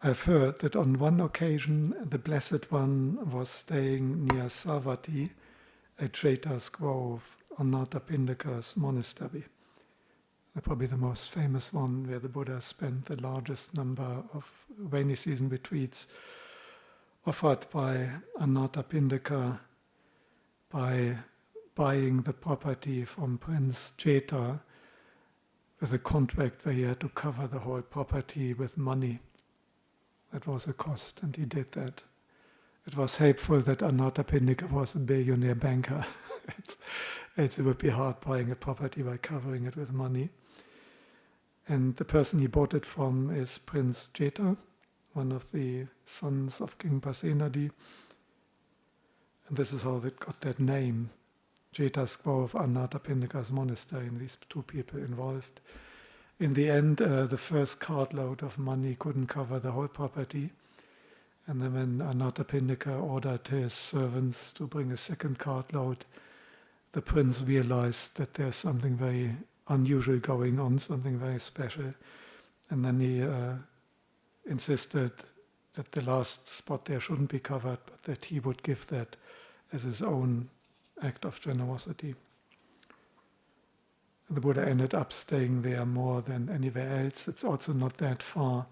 I've heard that on one occasion the Blessed One was staying near Savatthi, at Jeta's Grove, Anathapindika's monastery. Probably the most famous one, where the Buddha spent the largest number of rainy season retreats, offered by Anathapindika by buying the property from Prince Jeta with a contract where he had to cover the whole property with money. That was a cost, and he did that. It was helpful that Anathapindika was a billionaire banker. It would be hard buying a property by covering it with money. And the person he bought it from is Prince Jeta, one of the sons of King Pasenadi. And this is how it got that name, Jeta's Grove, Anathapindika's monastery, and these two people involved. In the end, the first cartload of money couldn't cover the whole property. And then when Anathapindika ordered his servants to bring a second cartload, the prince realized that there's something very unusual going on, something very special. And then he insisted that the last spot there shouldn't be covered, but that he would give that as his own act of generosity. The Buddha ended up staying there more than anywhere else. It's also not that far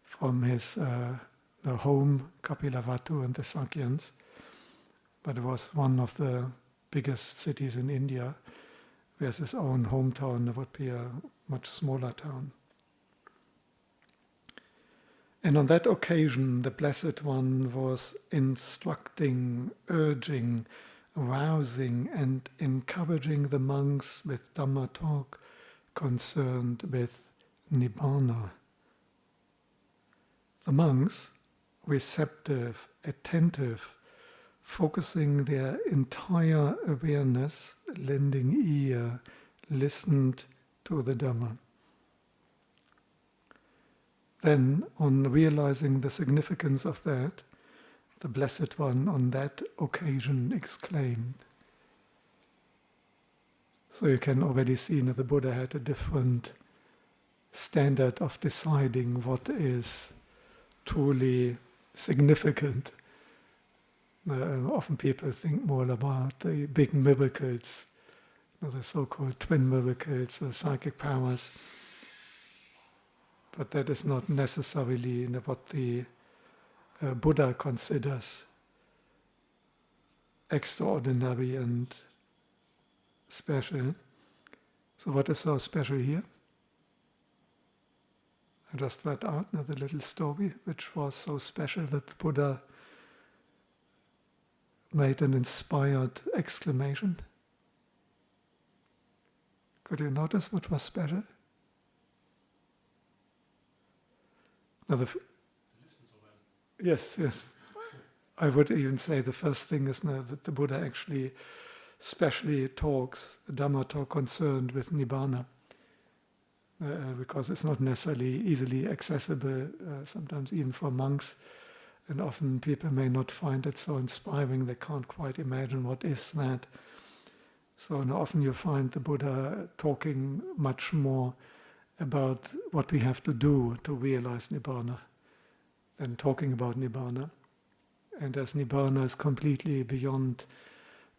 from his the home, Kapilavatthu and the Sakyans, but it was one of the biggest cities in India, whereas his own hometown would be a much smaller town. And on that occasion, the Blessed One was instructing, urging, rousing and encouraging the monks with Dhamma talk concerned with Nibbana. The monks, receptive, attentive, focusing their entire awareness, lending ear, listened to the Dhamma. Then, on realizing the significance of that, the Blessed One on that occasion exclaimed. So you can already see that the Buddha had a different standard of deciding what is truly significant. Often people think more about the big miracles, the so-called twin miracles, or psychic powers. But that is not necessarily what the Buddha considers extraordinary and special. So what is so special here? I just read out the little story which was so special that the Buddha made an inspired exclamation. Could you notice what was special? Now Yes. I would even say the first thing is now that the Buddha actually specially talks, a Dhamma talk concerned with Nibbana, because it's not necessarily easily accessible, sometimes even for monks, and often people may not find it so inspiring, they can't quite imagine what is that. So often you find the Buddha talking much more about what we have to do to realize Nibbana than talking about Nibbana. And as Nibbana is completely beyond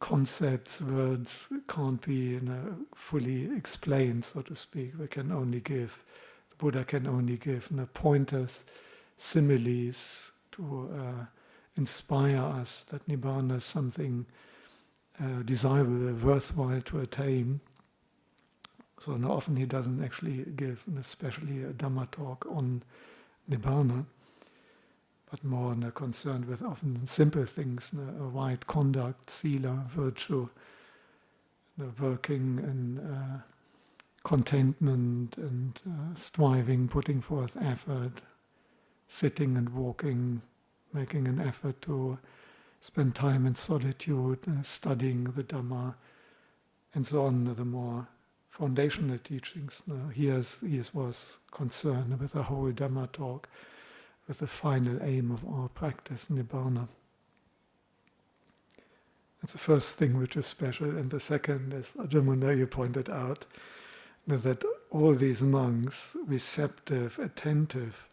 concepts, words can't be fully explained, so to speak. The Buddha can only give pointers, similes to inspire us that Nibbana is something desirable, worthwhile to attain. So often he doesn't actually give, especially a Dhamma talk on Nibbana, but more concerned with often simple things, right conduct, sila, virtue, working and contentment and striving, putting forth effort, sitting and walking, making an effort to spend time in solitude, studying the Dhamma, and so on, the more foundational teachings. He was concerned with the whole Dhamma talk, with the final aim of our practice, Nibbana. That's the first thing which is special. And the second, as Ajahn you pointed out, that all these monks, receptive, attentive,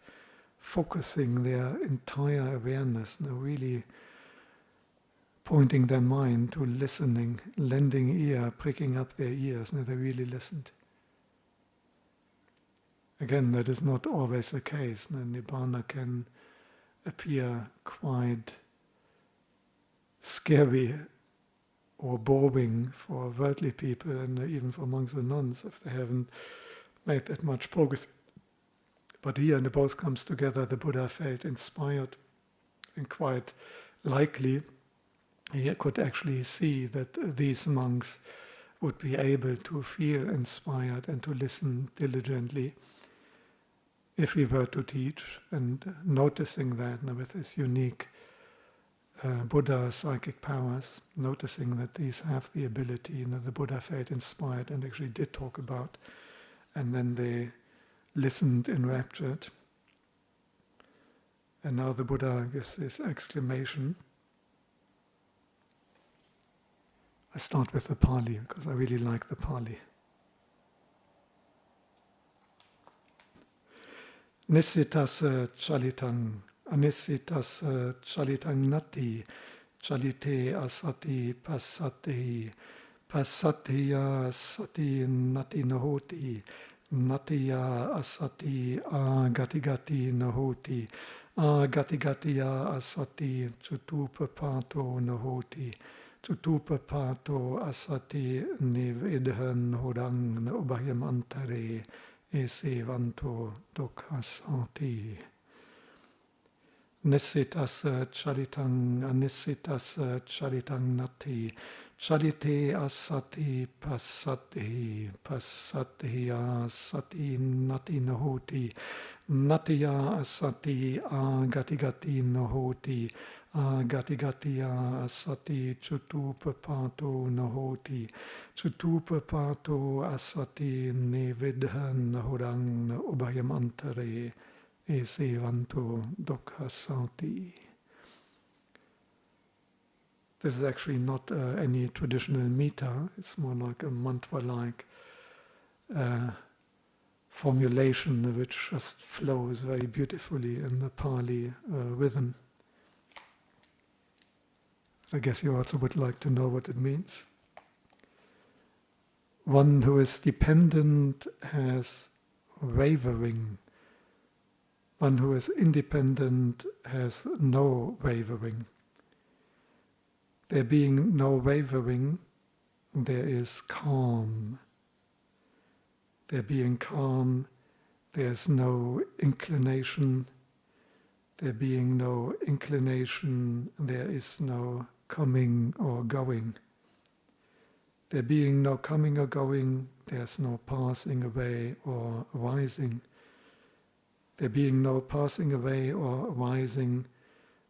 focusing their entire awareness, really pointing their mind to listening, lending ear, pricking up their ears, they really listened. Again, that is not always the case. Nibbana can appear quite scary or boring for worldly people, and even for monks and nuns if they haven't made that much progress. But here, and it both comes together, the Buddha felt inspired, and quite likely he could actually see that these monks would be able to feel inspired and to listen diligently if he were to teach, and noticing that with his unique Buddha psychic powers, noticing that these have the ability, the Buddha felt inspired and actually did talk about, and then they listened enraptured. And now the Buddha gives this exclamation. I start with the Pali because I really like the Pali. Nissitassa chalitang, anissitassa chalitang nati, chalite asati passati, passatiya asati nati nahoti, natiya asati agatigati nahoti, agatigatiya asati chutupapato nahoti, chutupapato asati nivedhan hodang na ubhayam antare, esevanto dukkhasanti. Nissitassa chalitang anissitassa chalitang nati, chalite asati passati, passatiya asati nati nahoti, natiya asati agatigati nahoti, agatigatiya asati chutupapato nahoti, chutupapato asati nevidhan hodang na ubhayam antare, esevanto dukkhasanti. This is actually not any traditional meter, it's more like a mantra-like formulation which just flows very beautifully in the Pali rhythm. I guess you also would like to know what it means. One who is dependent has wavering. One who is independent has no wavering. There being no wavering, there is calm. There being calm, there is no inclination. There being no inclination, there is no coming or going. There being no coming or going, there's no passing away or arising. There being no passing away or arising,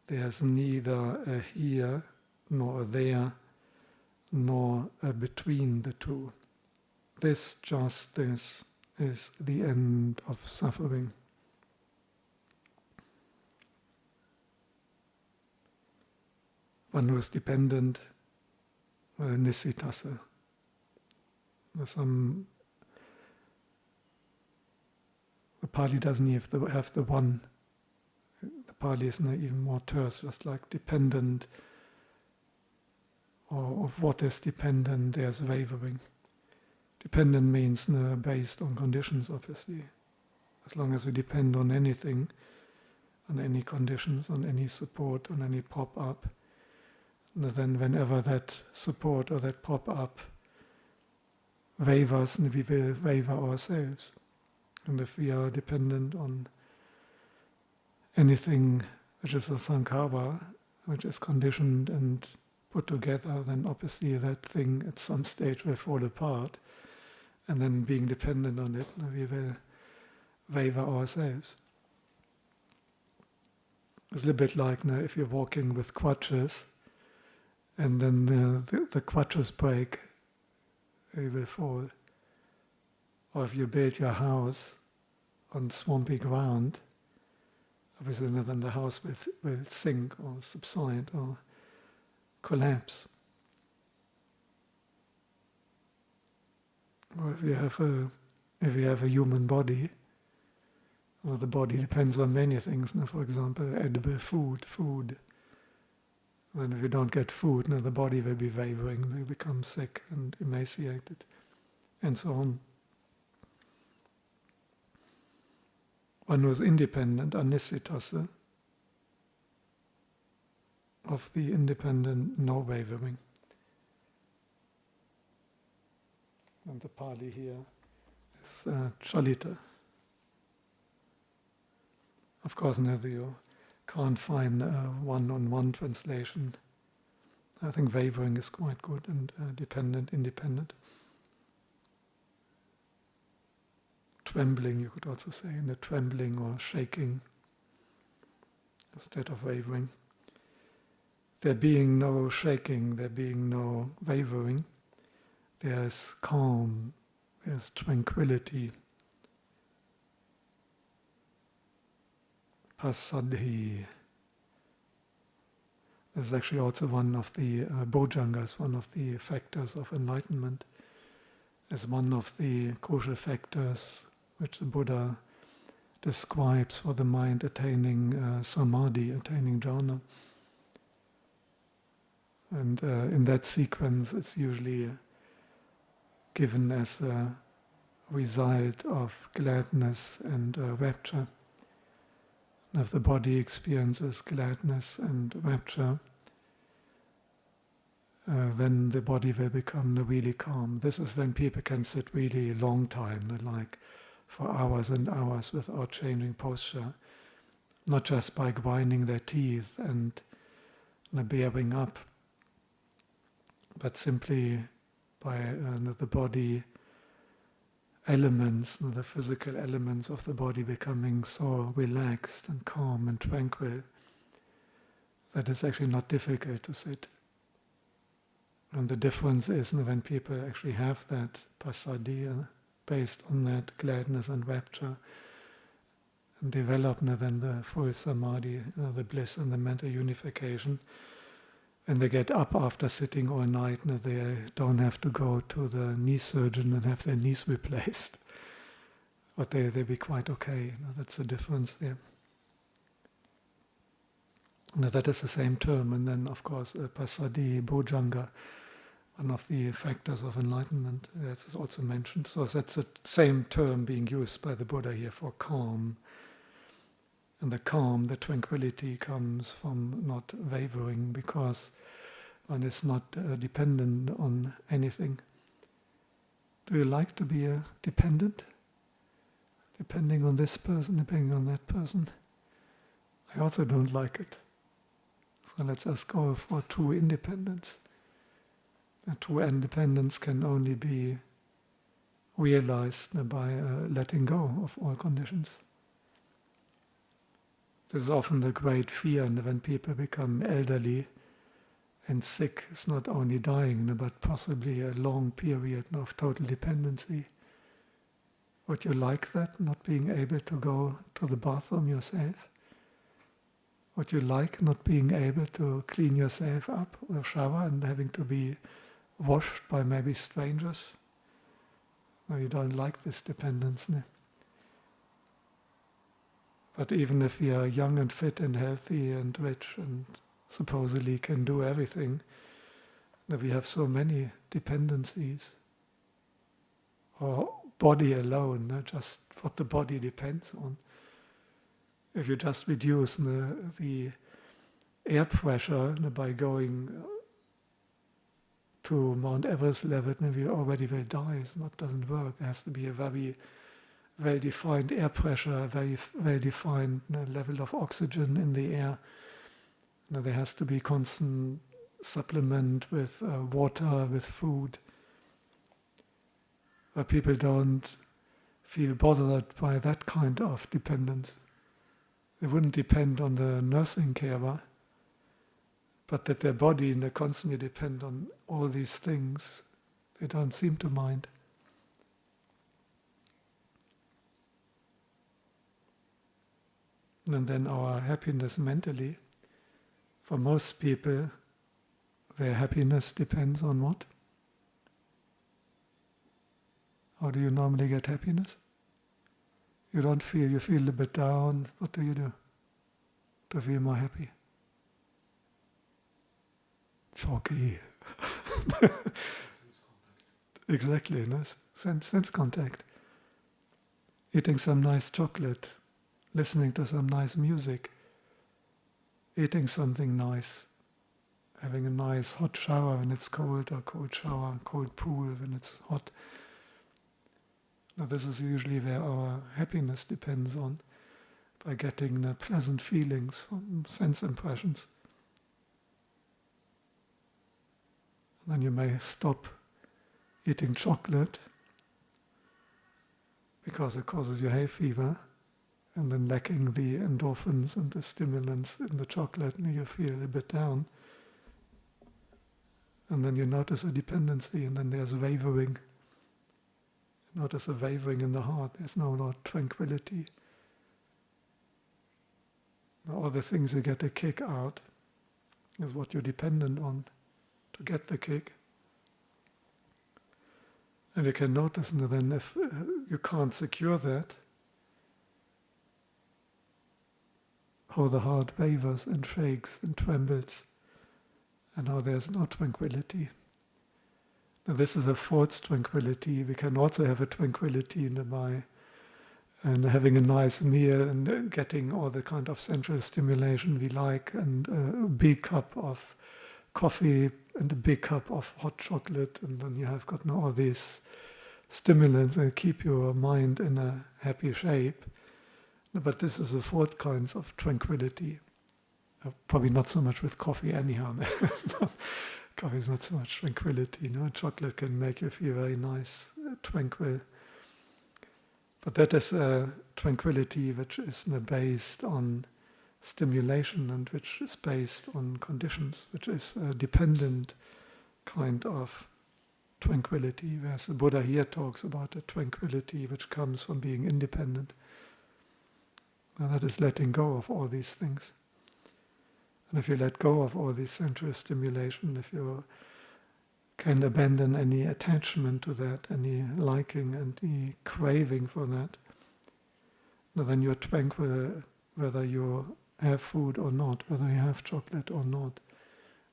there's neither a here nor a there, nor a between the two. This is the end of suffering. One who is dependent, nissitassa. The Pali doesn't have the one. The Pali is even more terse, just like dependent, or of what is dependent, there's wavering. Dependent means based on conditions, obviously. As long as we depend on anything, on any conditions, on any support, on any pop-up, then whenever that support or that pop-up wavers, we will waver ourselves. And if we are dependent on anything which is a sankhara, which is conditioned and put together, then obviously that thing at some stage will fall apart. And then being dependent on it, we will waver ourselves. It's a little bit like if you're walking with crutches, and then the crutches break, you will fall. Or if you build your house on swampy ground, obviously then the house will sink or subside or collapse. Or if you have a human body, Well, the body depends on many things. Now, for example, edible food. And if you don't get food, now the body will be wavering, will become sick and emaciated, and so on. One who is independent, anisitasa, of the independent, no wavering. And the Pali here is chalita. Of course, never you can't find one-on-one translation. I think wavering is quite good, and dependent, independent. Trembling, you could also say, in the trembling or shaking instead of wavering. There being no shaking, there being no wavering, there's calm, there's tranquility. Passaddhi. This is actually also one of the bojjhangas, one of the factors of enlightenment, as one of the crucial factors which the Buddha describes for the mind attaining samadhi, attaining jhana. And in that sequence it's usually given as a result of gladness and rapture. And if the body experiences gladness and rapture, then the body will become really calm. This is when people can sit really long time, like for hours and hours without changing posture, not just by grinding their teeth and bearing up, but simply by the body elements, the physical elements of the body becoming so relaxed and calm and tranquil that it's actually not difficult to sit. And the difference is when people actually have that passaddhi based on that gladness and rapture, and develop then the full samadhi, the bliss and the mental unification. And they get up after sitting all night, and they don't have to go to the knee surgeon and have their knees replaced. But they'll be quite okay. That's the difference there. Now that is the same term, and then of course passaddhi, bojjhanga, one of the factors of enlightenment, that is also mentioned. So that's the same term being used by the Buddha here for calm. And the calm, the tranquility comes from not wavering, because one is not dependent on anything. Do you like to be dependent? Depending on this person, depending on that person? I also don't like it. So let's just go for true independence. And true independence can only be realized by letting go of all conditions. This is often the great fear, and when people become elderly and sick, it's not only dying, but possibly a long period of total dependency. Would you like that, not being able to go to the bathroom yourself? Would you like not being able to clean yourself up or shower and having to be washed by maybe strangers? No, you don't like this dependence, no? But even if we are young and fit and healthy and rich and supposedly can do everything, we have so many dependencies. Or body alone, just what the body depends on. If you just reduce the air pressure by going to Mount Everest level, we already will die. It doesn't work. There has to be a very well-defined air pressure, a very well-defined level of oxygen in the air. There has to be constant supplement with water, with food. But people don't feel bothered by that kind of dependence. They wouldn't depend on the nursing carer, but that their body and they constantly depend on all these things, they don't seem to mind. And then our happiness mentally, for most people, their happiness depends on what? How do you normally get happiness? you feel a bit down, what do you do to feel more happy? Chalky. Exactly, no? Sense contact. Eating some nice chocolate, listening to some nice music, eating something nice, having a nice hot shower when it's cold, or cold shower, cold pool when it's hot. Now this is usually where our happiness depends on, by getting the pleasant feelings from sense impressions. And then you may stop eating chocolate because it causes you hay fever, and then lacking the endorphins and the stimulants in the chocolate, and you feel a bit down. And then you notice a dependency, and then there's wavering. Notice a wavering in the heart. There's no more tranquility. All the things you get a kick out is what you're dependent on to get the kick. And you can notice then if you can't secure that, how the heart wavers and shakes and trembles, and how there's no tranquility. Now this is a false tranquility. We can also have a tranquility in the mind, and having a nice meal and getting all the kind of sensual stimulation we like, and a big cup of coffee and a big cup of hot chocolate, and then you have gotten all these stimulants that keep your mind in a happy shape. But this is the fourth kinds of tranquility. Probably not so much with coffee anyhow. Coffee is not so much tranquility. Chocolate can make you feel very nice, tranquil. But that is a tranquility which is based on stimulation, and which is based on conditions, which is a dependent kind of tranquility, whereas the Buddha here talks about a tranquility which comes from being independent. Now that is letting go of all these things. And if you let go of all this sensual stimulation, if you can abandon any attachment to that, any liking, any craving for that, then you're tranquil whether you have food or not, whether you have chocolate or not,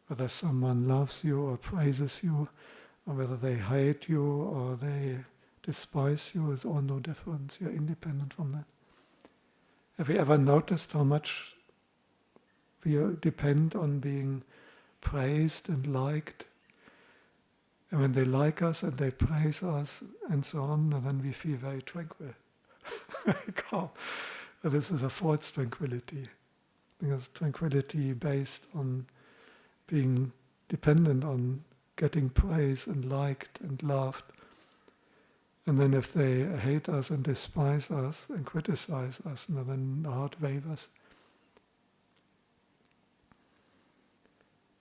whether someone loves you or praises you, or whether they hate you or they despise you, is all no difference. You're independent from that. Have you ever noticed how much we depend on being praised and liked? And when they like us and they praise us and so on, then we feel very tranquil, very calm. This is a false tranquility. Because tranquility based on being dependent on getting praise and liked and loved. And then if they hate us and despise us and criticize us, then the heart wavers.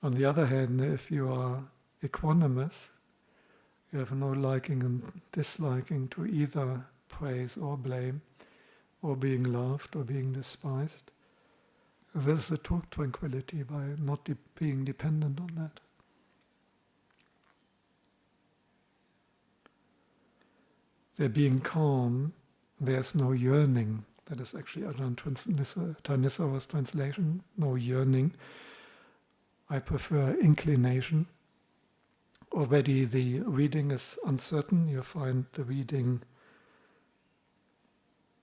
On the other hand, if you are equanimous, you have no liking and disliking to either praise or blame, or being loved or being despised. This is a true tranquility by not being dependent on that. There being calm, there's no yearning. That is actually Ajahn Dhammasiha's translation, no yearning. I prefer inclination. Already the reading is uncertain. You find the reading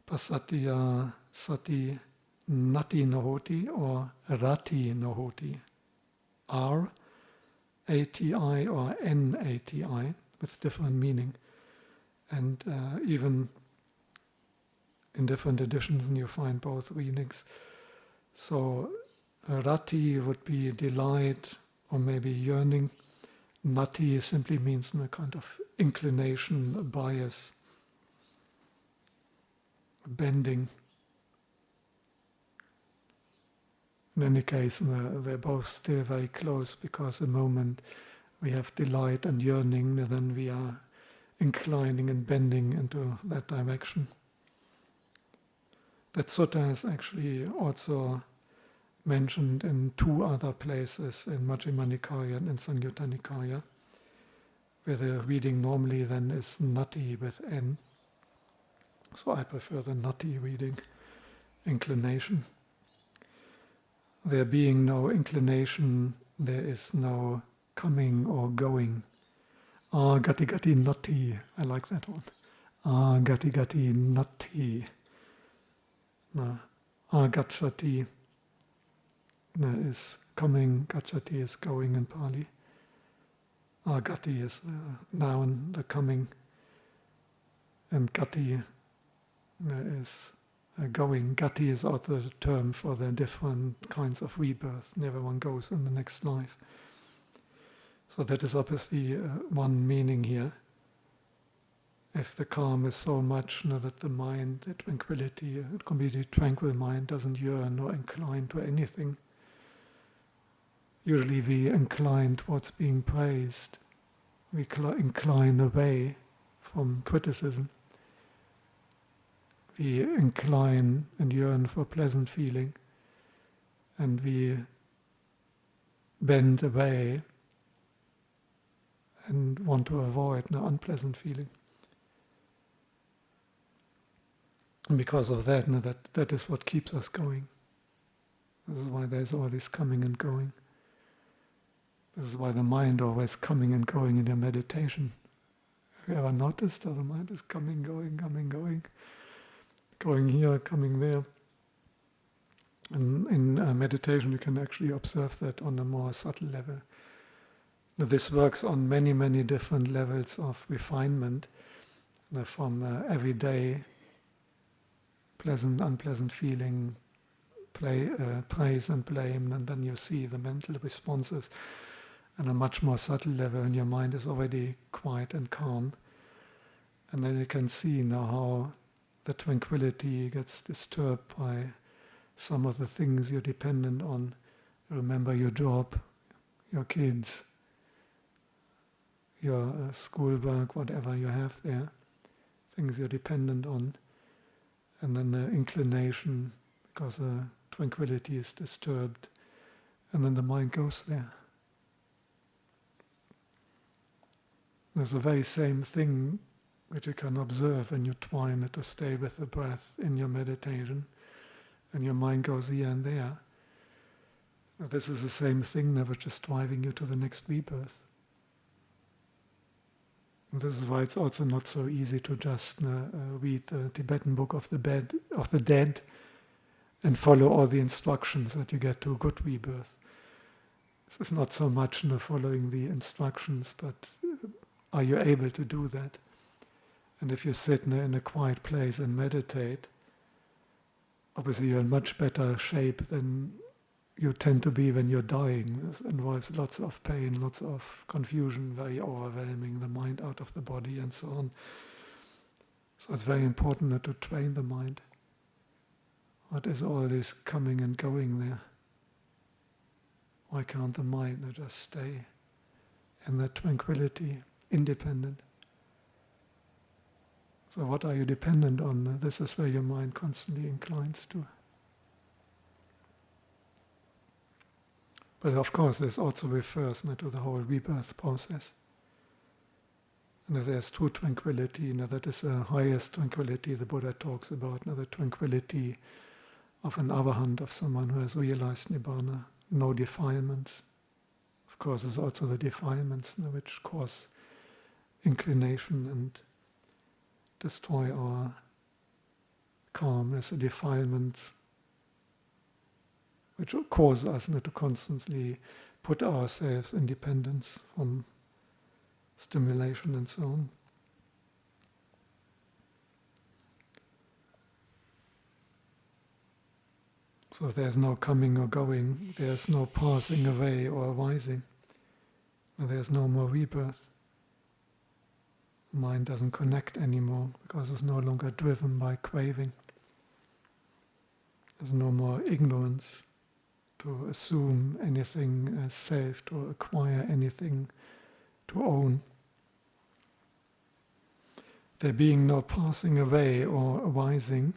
pasatya sati nati nohoti or rati nohoti. R-A-T-I or N-A-T-I with different meaning. And even in different editions you find both readings. So rati would be delight or maybe yearning. Nati simply means a kind of inclination, a bias, a bending. In any case, they're both still very close, because the moment we have delight and yearning, then we are inclining and bending into that direction. That sutta is actually also mentioned in two other places, in Majjhima Nikaya and in Samyutta Nikaya, where the reading normally then is nati with N. So I prefer the nati reading, inclination. There being no inclination, there is no coming or going. Gati gati nati. I like that one. Gati gati nati. Gacchati is coming, gacchati is going in Pali. Gati is noun, the coming. And gati is going. Gati is also the term for the different kinds of rebirth. Everyone goes in the next life. So that is obviously one meaning here. If the calm is so much that the mind, the tranquility, a completely tranquil mind doesn't yearn or incline to anything. Usually we incline towards being praised. We incline away from criticism. We incline and yearn for pleasant feeling, and we bend away and want to avoid an unpleasant feeling. And because of that, that is what keeps us going. This is why there's all this coming and going. This is why the mind always coming and going in your meditation. Have you ever noticed how the mind is coming, going, going here, coming there? And in meditation you can actually observe that on a more subtle level. Now, this works on many, many different levels of refinement, from everyday pleasant, unpleasant feeling, praise and blame, and then you see the mental responses on a much more subtle level, and your mind is already quiet and calm. And then you can see now how the tranquility gets disturbed by some of the things you're dependent on. Remember your job, your kids, your schoolwork, whatever you have there, things you're dependent on. And then the inclination, because the tranquility is disturbed, and then the mind goes there. There's the very same thing which you can observe when you try to stay with the breath in your meditation, and your mind goes here and there. Now, this is the same thing which is driving you to the next rebirth. And this is why it's also not so easy to just read the Tibetan Book of the Dead and follow all the instructions that you get to a good rebirth. This is not so much following the instructions, but are you able to do that? And if you sit in a quiet place and meditate, obviously you're in much better shape than you tend to be when you're dying. This involves lots of pain, lots of confusion, very overwhelming, the mind out of the body and so on. So it's very important to train the mind. What is all this coming and going there? Why can't the mind just stay in that tranquility, independent? So what are you dependent on? This is where your mind constantly inclines to. But of course, this also refers to the whole rebirth process. And if there's true tranquility, that is the highest tranquility the Buddha talks about, the tranquility of an arahant, of someone who has realized Nibbana, no defilements. Of course, there's also the defilements which cause inclination and destroy our calm. There's the defilements which cause us to constantly put ourselves in dependence from stimulation and so on. So if there's no coming or going, there's no passing away or arising, and there's no more rebirth. Mind doesn't connect anymore because it's no longer driven by craving. There's no more ignorance to assume anything as self, to acquire anything to own. There being no passing away or arising,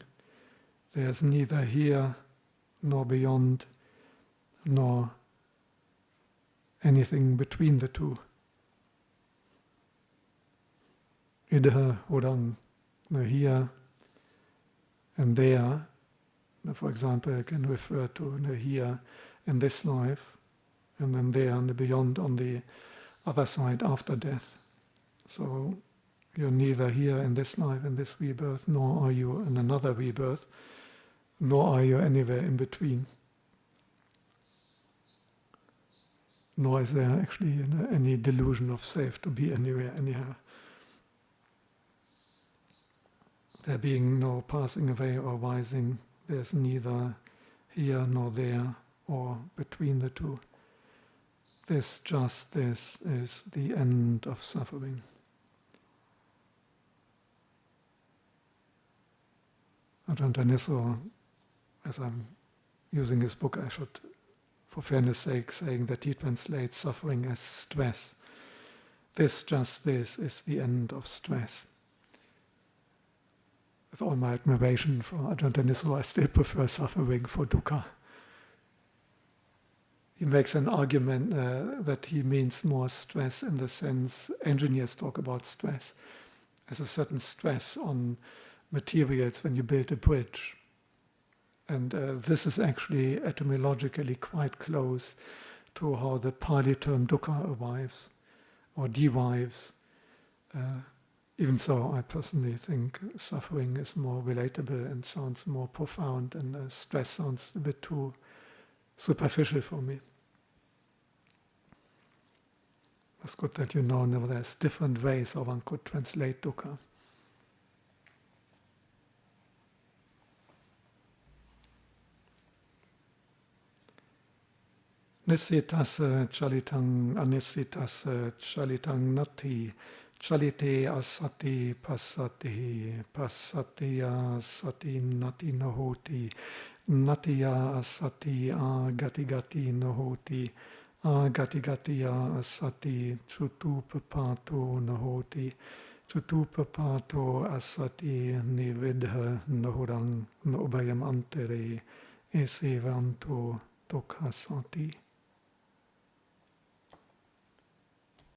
there's neither here nor beyond, nor anything between the two. Idha, Udana, here And there, for example, I can refer to here in this life, and then there and beyond on the other side after death. So you're neither here in this life, in this rebirth, nor are you in another rebirth, nor are you anywhere in between. Nor is there actually any delusion of self to be anywhere, anyhow. There being no passing away or rising, there's neither here nor there or between the two. This is the end of suffering. Ajahn Dhammasiha, as I'm using his book, I should, for fairness' sake, saying that he translates suffering as stress. This is the end of stress. With all my admiration for Ajahn Dhammasiha, I still prefer suffering for dukkha. He makes an argument that he means more stress in the sense, engineers talk about stress as a certain stress on materials when you build a bridge. And this is actually etymologically quite close to how the Pali term dukkha arrives or derives. Even so, I personally think suffering is more relatable and sounds more profound, and stress sounds a bit too superficial for me. It's good that you know there's different ways how one could translate dukkha. Nissitassa chalitang anissitassa chalitang nati chalite asati passati passatiya sati nati nahoti natiya asati agati gati nahoti agati gatiya asati Catuttha-nibbāna-paṭisaṃyutta-sutta nahoti Catuttha-nibbāna-paṭisaṃyutta-sutta asati nividha nahurang nubhayam antere esevanto dukkha sati.